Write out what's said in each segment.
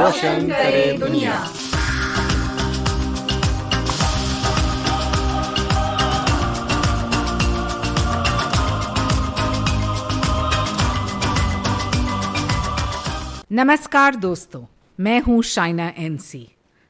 रोशन करे दुनिया। नमस्कार दोस्तों, मैं हूँ शाइना एनसी।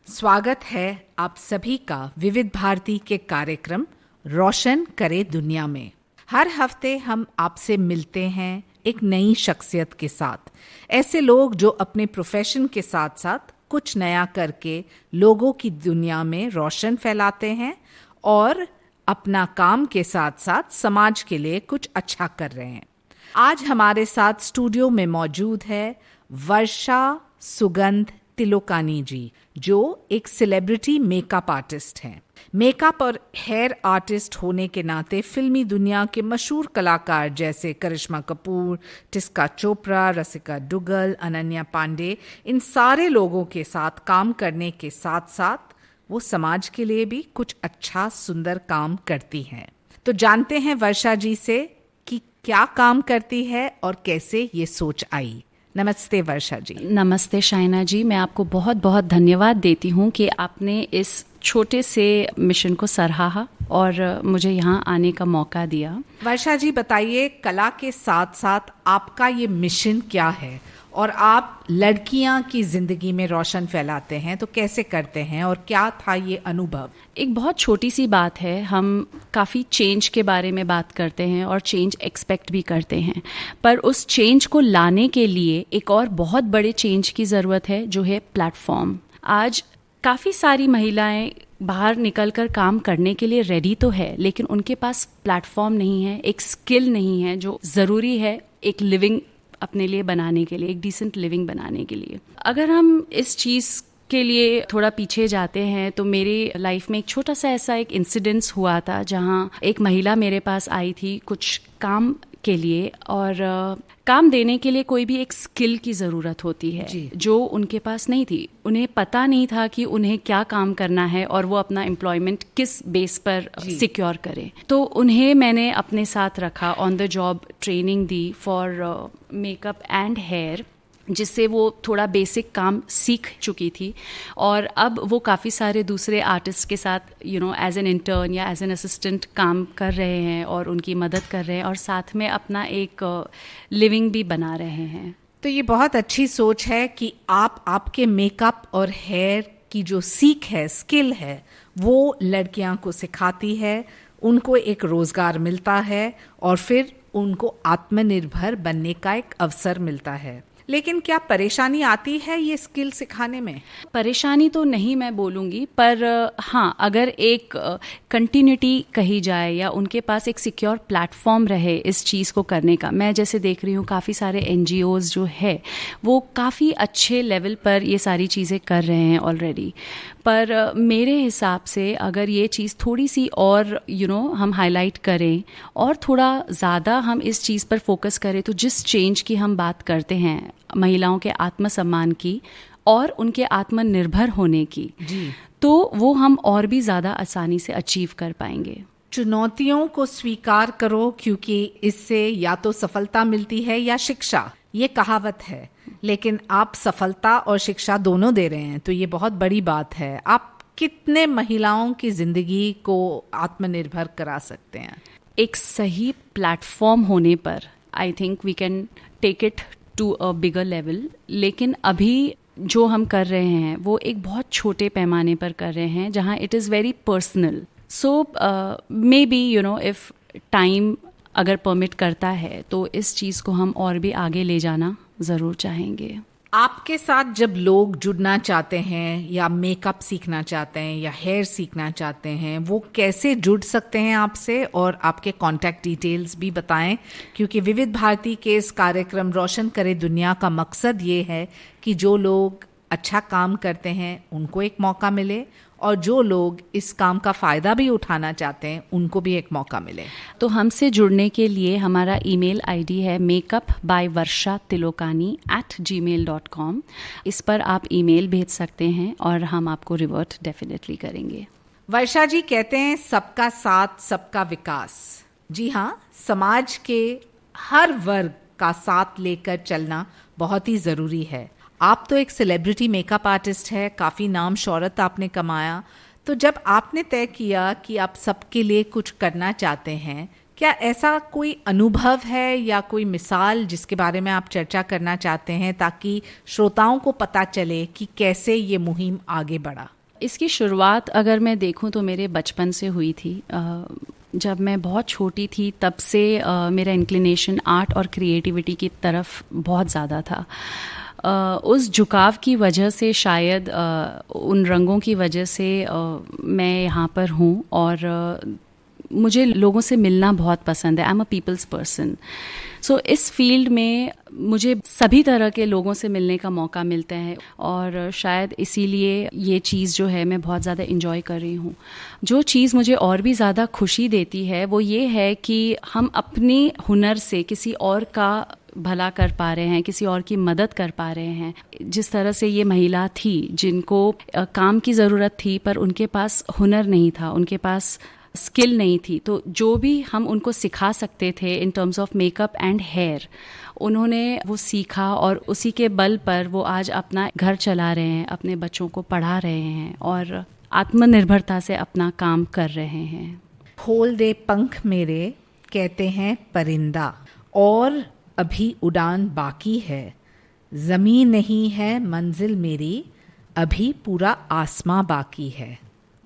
स्वागत है आप सभी का विविध भारती के कार्यक्रम रोशन करे दुनिया में। हर हफ्ते हम आपसे मिलते हैं एक नई शख्सियत के साथ। ऐसे लोग जो अपने प्रोफेशन के साथ साथ कुछ नया करके लोगों की दुनिया में रोशन फैलाते हैं और अपना काम के साथ साथ समाज के लिए कुछ अच्छा कर रहे हैं। आज हमारे साथ स्टूडियो में मौजूद है वर्षा सुगंध तिलोकानी जी, जो एक सेलिब्रिटी मेकअप आर्टिस्ट हैं। मेकअप और हेयर आर्टिस्ट होने के नाते फिल्मी दुनिया के मशहूर कलाकार जैसे करिश्मा कपूर, टिस्का चोपड़ा, रसिका दुग्गल, अनन्या पांडे, इन सारे लोगों के साथ काम करने के साथ साथ वो समाज के लिए भी कुछ अच्छा सुंदर काम करती हैं। तो जानते हैं वर्षा जी से कि क्या काम करती है और कैसे ये सोच आई। नमस्ते वर्षा जी। नमस्ते शाइना जी, मैं आपको बहुत बहुत धन्यवाद देती हूँ कि आपने इस छोटे से मिशन को सराहा और मुझे यहाँ आने का मौका दिया। वर्षा जी बताइए, कला के साथ साथ आपका ये मिशन क्या है और आप लड़कियां की जिंदगी में रोशन फैलाते हैं, तो कैसे करते हैं और क्या था ये अनुभव? एक बहुत छोटी सी बात है, हम काफ़ी चेंज के बारे में बात करते हैं और चेंज एक्सपेक्ट भी करते हैं, पर उस चेंज को लाने के लिए एक और बहुत बड़े चेंज की ज़रूरत है, जो है प्लेटफॉर्म। आज काफ़ी सारी महिलाएं बाहर निकलकर काम करने के लिए रेडी तो है, लेकिन उनके पास प्लेटफॉर्म नहीं है, एक स्किल नहीं है जो ज़रूरी है एक लिविंग अपने लिए बनाने के लिए, एक डिसेंट लिविंग बनाने के लिए। अगर हम इस चीज़ के लिए थोड़ा पीछे जाते हैं तो मेरी लाइफ में एक छोटा सा ऐसा एक इंसिडेंस हुआ था, जहाँ एक महिला मेरे पास आई थी कुछ काम के लिए, और काम देने के लिए कोई भी एक स्किल की ज़रूरत होती है जो उनके पास नहीं थी। उन्हें पता नहीं था कि उन्हें क्या काम करना है और वो अपना एम्प्लॉयमेंट किस बेस पर सिक्योर करें। तो उन्हें मैंने अपने साथ रखा, ऑन द जॉब ट्रेनिंग दी फॉर मेकअप एंड हेयर, जिससे वो थोड़ा बेसिक काम सीख चुकी थी और अब वो काफ़ी सारे दूसरे आर्टिस्ट के साथ एज एन इंटर्न या एज एन असिस्टेंट काम कर रहे हैं और उनकी मदद कर रहे हैं और साथ में अपना एक लिविंग भी बना रहे हैं। तो ये बहुत अच्छी सोच है कि आप आपके मेकअप और हेयर की जो सीख है, स्किल है, वो लड़कियां को सिखाती है, उनको एक रोजगार मिलता है और फिर उनको आत्मनिर्भर बनने का एक अवसर मिलता है। लेकिन क्या परेशानी आती है ये स्किल सिखाने में? परेशानी तो नहीं मैं बोलूँगी, पर हाँ, अगर एक कंटिन्यूटी कही जाए या उनके पास एक सिक्योर प्लेटफॉर्म रहे इस चीज़ को करने का। मैं जैसे देख रही हूँ काफ़ी सारे NGOs जो है वो काफ़ी अच्छे लेवल पर ये सारी चीज़ें कर रहे हैं ऑलरेडी, पर मेरे हिसाब से अगर ये चीज़ थोड़ी सी और हम हाईलाइट करें और थोड़ा ज़्यादा हम इस चीज़ पर फोकस करें, तो जिस चेंज की हम बात करते हैं, महिलाओं के आत्मसम्मान की और उनके आत्मनिर्भर होने की, तो वो हम और भी ज़्यादा आसानी से अचीव कर पाएंगे। चुनौतियों को स्वीकार करो, क्योंकि इससे या तो सफलता मिलती है या शिक्षा, ये कहावत है। लेकिन आप सफलता और शिक्षा दोनों दे रहे हैं, तो ये बहुत बड़ी बात है। आप कितने महिलाओं की जिंदगी को आत्मनिर्भर करा सकते हैं? एक सही प्लेटफॉर्म होने पर I think we can take it to a bigger level, लेकिन अभी जो हम कर रहे हैं वो एक बहुत छोटे पैमाने पर कर रहे हैं, जहाँ it is very personal. So may be if time अगर परमिट करता है तो इस चीज़ को हम और भी आगे ले जाना ज़रूर चाहेंगे। आपके साथ जब लोग जुड़ना चाहते हैं या मेकअप सीखना चाहते हैं या हेयर सीखना चाहते हैं, वो कैसे जुड़ सकते हैं आपसे, और आपके कांटेक्ट डिटेल्स भी बताएं, क्योंकि विविध भारती के इस कार्यक्रम रोशन करे दुनिया का मकसद ये है कि जो लोग अच्छा काम करते हैं उनको एक मौका मिले और जो लोग इस काम का फ़ायदा भी उठाना चाहते हैं उनको भी एक मौका मिले। तो हमसे जुड़ने के लिए हमारा ईमेल आईडी है makeup@varshatilokani@gmail.com। इस पर आप ईमेल भेज सकते हैं और हम आपको रिवर्ट डेफिनेटली करेंगे। वर्षा जी कहते हैं सबका साथ सबका विकास। जी हाँ, समाज के हर वर्ग का साथ लेकर चलना बहुत ही ज़रूरी है। आप तो एक सेलिब्रिटी मेकअप आर्टिस्ट है, काफ़ी नाम शोहरत आपने कमाया, तो जब आपने तय किया कि आप सबके लिए कुछ करना चाहते हैं, क्या ऐसा कोई अनुभव है या कोई मिसाल जिसके बारे में आप चर्चा करना चाहते हैं ताकि श्रोताओं को पता चले कि कैसे ये मुहिम आगे बढ़ा? इसकी शुरुआत अगर मैं देखूं तो मेरे बचपन से हुई थी। जब मैं बहुत छोटी थी तब से मेरा इंक्लिनेशन आर्ट और क्रिएटिविटी की तरफ बहुत ज़्यादा था। उस झुकाव की वजह से शायद उन रंगों की वजह से मैं यहाँ पर हूँ और मुझे लोगों से मिलना बहुत पसंद है। I am a people's person. So इस फील्ड में मुझे सभी तरह के लोगों से मिलने का मौका मिलता है और शायद इसीलिए ये चीज़ जो है मैं बहुत ज़्यादा इंजॉय कर रही हूँ। जो चीज़ मुझे और भी ज़्यादा खुशी देती है वो ये है कि हम अपने हुनर से किसी और का भला कर पा रहे हैं, किसी और की मदद कर पा रहे हैं। जिस तरह से ये महिला थी जिनको काम की ज़रूरत थी पर उनके पास हुनर नहीं था, उनके पास स्किल नहीं थी, तो जो भी हम उनको सिखा सकते थे in terms of makeup and hair, उन्होंने वो सीखा और उसी के बल पर वो आज अपना घर चला रहे हैं, अपने बच्चों को पढ़ा रहे हैं और आत्मनिर्भरता से अपना काम कर रहे हैं। खोल दे पंख मेरे, कहते हैं परिंदा, और अभी उड़ान बाकी है, ज़मीन नहीं है मंजिल मेरी, अभी पूरा आसमां बाकी है।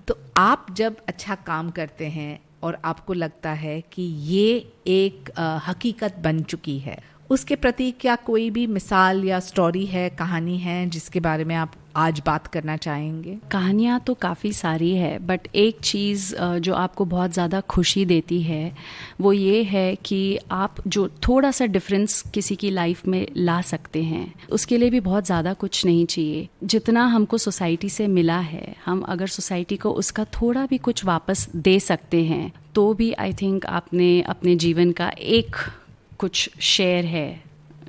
तो आप जब अच्छा काम करते हैं और आपको लगता है कि ये एक हकीकत बन चुकी है, उसके प्रति क्या कोई भी मिसाल या स्टोरी है, कहानी है जिसके बारे में आप आज बात करना चाहेंगे? कहानियाँ तो काफ़ी सारी है, बट एक चीज़ जो आपको बहुत ज़्यादा खुशी देती है वो ये है कि आप जो थोड़ा सा डिफरेंस किसी की लाइफ में ला सकते हैं, उसके लिए भी बहुत ज़्यादा कुछ नहीं चाहिए। जितना हमको सोसाइटी से मिला है, हम अगर सोसाइटी को उसका थोड़ा भी कुछ वापस दे सकते हैं तो भी आई थिंक आपने अपने जीवन का एक कुछ शेयर है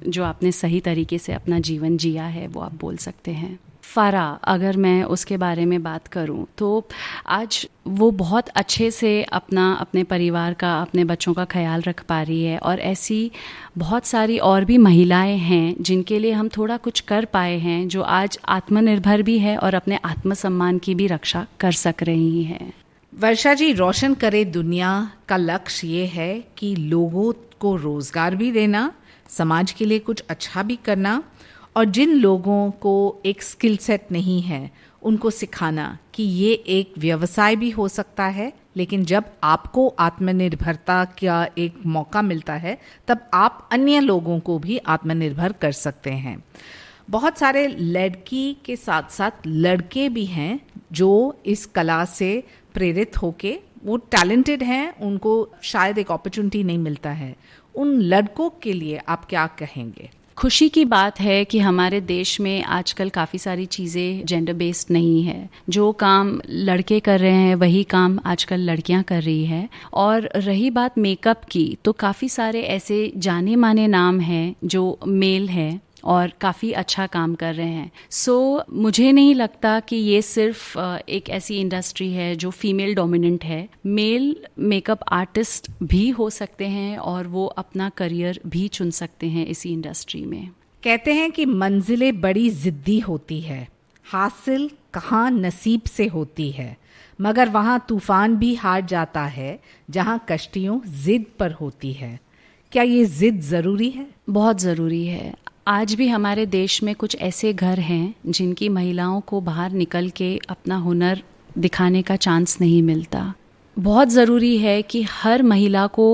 जो आपने सही तरीके से अपना जीवन जिया है, वो आप बोल सकते हैं। फ़रा, अगर मैं उसके बारे में बात करूं तो आज वो बहुत अच्छे से अपने परिवार का, अपने बच्चों का ख्याल रख पा रही है और ऐसी बहुत सारी और भी महिलाएं हैं जिनके लिए हम थोड़ा कुछ कर पाए हैं, जो आज आत्मनिर्भर भी है और अपने आत्मसम्मान की भी रक्षा कर सक रही हैं। वर्षा जी, रोशन करे दुनिया का लक्ष्य ये है कि लोगों को रोजगार भी देना, समाज के लिए कुछ अच्छा भी करना, और जिन लोगों को एक स्किल सेट नहीं है उनको सिखाना कि ये एक व्यवसाय भी हो सकता है, लेकिन जब आपको आत्मनिर्भरता का एक मौका मिलता है तब आप अन्य लोगों को भी आत्मनिर्भर कर सकते हैं। बहुत सारे लड़की के साथ साथ लड़के भी हैं जो इस कला से प्रेरित होके वो टैलेंटेड हैं, उनको शायद एक अपॉर्चुनिटी नहीं मिलता है। उन लड़कों के लिए आप क्या कहेंगे? खुशी की बात है कि हमारे देश में आजकल काफ़ी सारी चीज़ें जेंडर बेस्ड नहीं है। जो काम लड़के कर रहे हैं वही काम आजकल लड़कियां कर रही है। और रही बात मेकअप की, तो काफ़ी सारे ऐसे जाने माने नाम हैं जो मेल हैं और काफ़ी अच्छा काम कर रहे हैं। सो मुझे नहीं लगता कि ये सिर्फ एक ऐसी इंडस्ट्री है जो फीमेल डोमिनेंट है। मेल मेकअप आर्टिस्ट भी हो सकते हैं और वो अपना करियर भी चुन सकते हैं इसी इंडस्ट्री में। कहते हैं कि मंजिलें बड़ी जिद्दी होती है, हासिल कहाँ नसीब से होती है, मगर वहाँ तूफान भी हार जाता है जहाँ कश्तियों जिद पर होती है। क्या ये जिद ज़रूरी है? बहुत ज़रूरी है। आज भी हमारे देश में कुछ ऐसे घर हैं जिनकी महिलाओं को बाहर निकल के अपना हुनर दिखाने का चांस नहीं मिलता। बहुत ज़रूरी है कि हर महिला को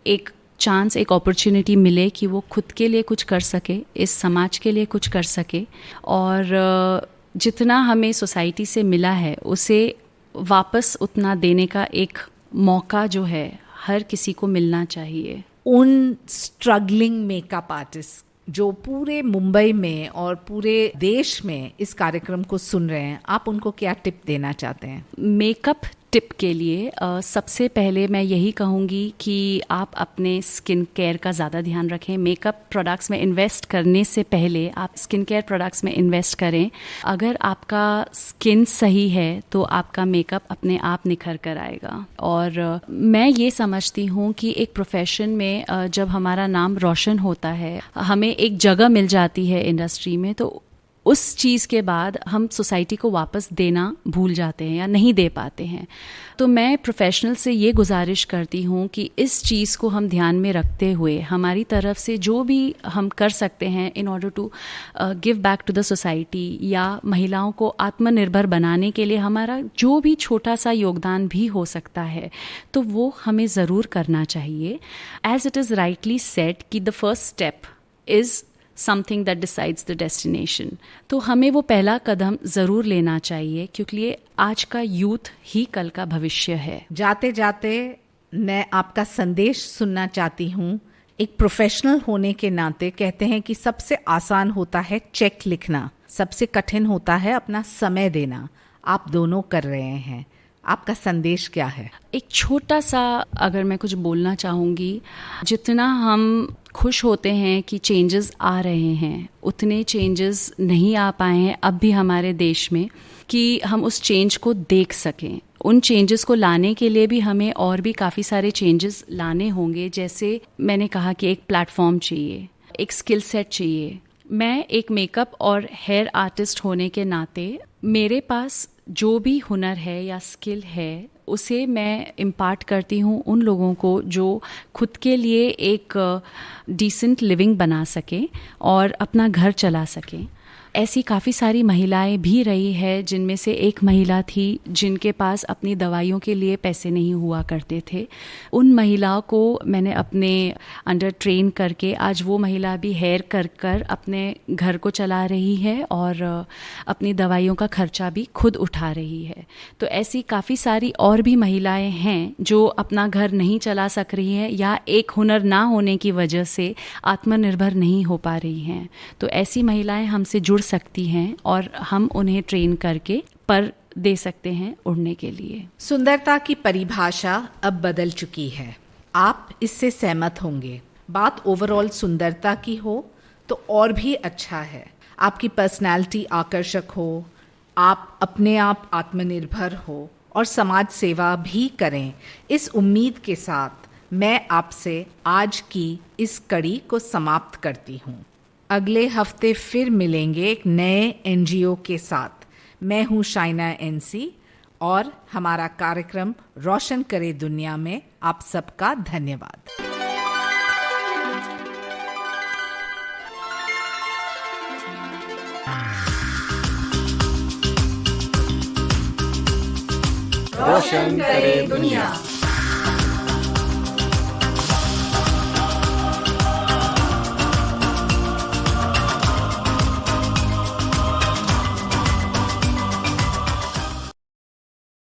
एक चांस, एक अपॉर्चुनिटी मिले कि वो खुद के लिए कुछ कर सके, इस समाज के लिए कुछ कर सके, और जितना हमें सोसाइटी से मिला है उसे वापस उतना देने का एक मौका जो है हर किसी को मिलना चाहिए। उन स्ट्रगलिंग मेकअप आर्टिस्ट जो पूरे मुंबई में और पूरे देश में इस कार्यक्रम को सुन रहे हैं, आप उनको क्या टिप देना चाहते हैं? मेकअप टिप के लिए सबसे पहले मैं यही कहूँगी कि आप अपने स्किन केयर का ज़्यादा ध्यान रखें। मेकअप प्रोडक्ट्स में इन्वेस्ट करने से पहले आप स्किन केयर प्रोडक्ट्स में इन्वेस्ट करें। अगर आपका स्किन सही है तो आपका मेकअप अपने आप निखर कर आएगा। और मैं ये समझती हूँ कि एक प्रोफेशन में जब हमारा नाम रोशन होता है, हमें एक जगह मिल जाती है इंडस्ट्री में, तो उस चीज़ के बाद हम सोसाइटी को वापस देना भूल जाते हैं या नहीं दे पाते हैं। तो मैं प्रोफेशनल से ये गुजारिश करती हूँ कि इस चीज़ को हम ध्यान में रखते हुए हमारी तरफ से जो भी हम कर सकते हैं in order to give back to the society या महिलाओं को आत्मनिर्भर बनाने के लिए हमारा जो भी छोटा सा योगदान भी हो सकता है तो वो हमें ज़रूर करना चाहिए। As it is rightly said कि the first step is something that decides the destination. तो हमें वो पहला कदम ज़रूर लेना चाहिए क्योंकि आज का यूथ ही कल का भविष्य है। जाते जाते मैं आपका संदेश सुनना चाहती हूँ। एक प्रोफेशनल होने के नाते कहते हैं कि सबसे आसान होता है चेक लिखना, सबसे कठिन होता है अपना समय देना। आप दोनों कर रहे हैं, आपका संदेश क्या है? एक छोटा सा अगर मैं कुछ बोलना चाहूँगी, जितना हम खुश होते हैं कि चेंजेस आ रहे हैं उतने चेंजेस नहीं आ पाए हैं अब भी हमारे देश में कि हम उस चेंज को देख सकें। उन चेंजेस को लाने के लिए भी हमें और भी काफ़ी सारे चेंजेस लाने होंगे। जैसे मैंने कहा कि एक प्लेटफॉर्म चाहिए, एक स्किल सेट चाहिए। मैं एक मेकअप और हेयर आर्टिस्ट होने के नाते मेरे पास जो भी हुनर है या स्किल है उसे मैं इम्पार्ट करती हूँ उन लोगों को जो खुद के लिए एक डिसेंट लिविंग बना सकें और अपना घर चला सकें। ऐसी काफ़ी सारी महिलाएं भी रही है जिनमें से एक महिला थी जिनके पास अपनी दवाइयों के लिए पैसे नहीं हुआ करते थे। उन महिलाओं को मैंने अपने अंडर ट्रेन करके आज वो महिला भी हेयर कर अपने घर को चला रही है और अपनी दवाइयों का खर्चा भी खुद उठा रही है। तो ऐसी काफ़ी सारी और भी महिलाएं हैं जो अपना घर नहीं चला सक रही हैं या एक हुनर ना होने की वजह से आत्मनिर्भर नहीं हो पा रही हैं। तो ऐसी महिलाएं हमसे जुड़ सकती हैं और हम उन्हें ट्रेन करके पर दे सकते हैं उड़ने के लिए। सुंदरता की परिभाषा अब बदल चुकी है, आप इससे सहमत होंगे। बात ओवरऑल सुंदरता की हो तो और भी अच्छा है। आपकी पर्सनालिटी आकर्षक हो, आप अपने आप आत्मनिर्भर हो और समाज सेवा भी करें। इस उम्मीद के साथ मैं आपसे आज की इस कड़ी को समाप्त करती हूँ। अगले हफ्ते फिर मिलेंगे एक नए एनजीओ के साथ। मैं हूँ शाइना एनसी और हमारा कार्यक्रम रोशन करे दुनिया में आप सबका धन्यवाद। रोशन करे दुनिया।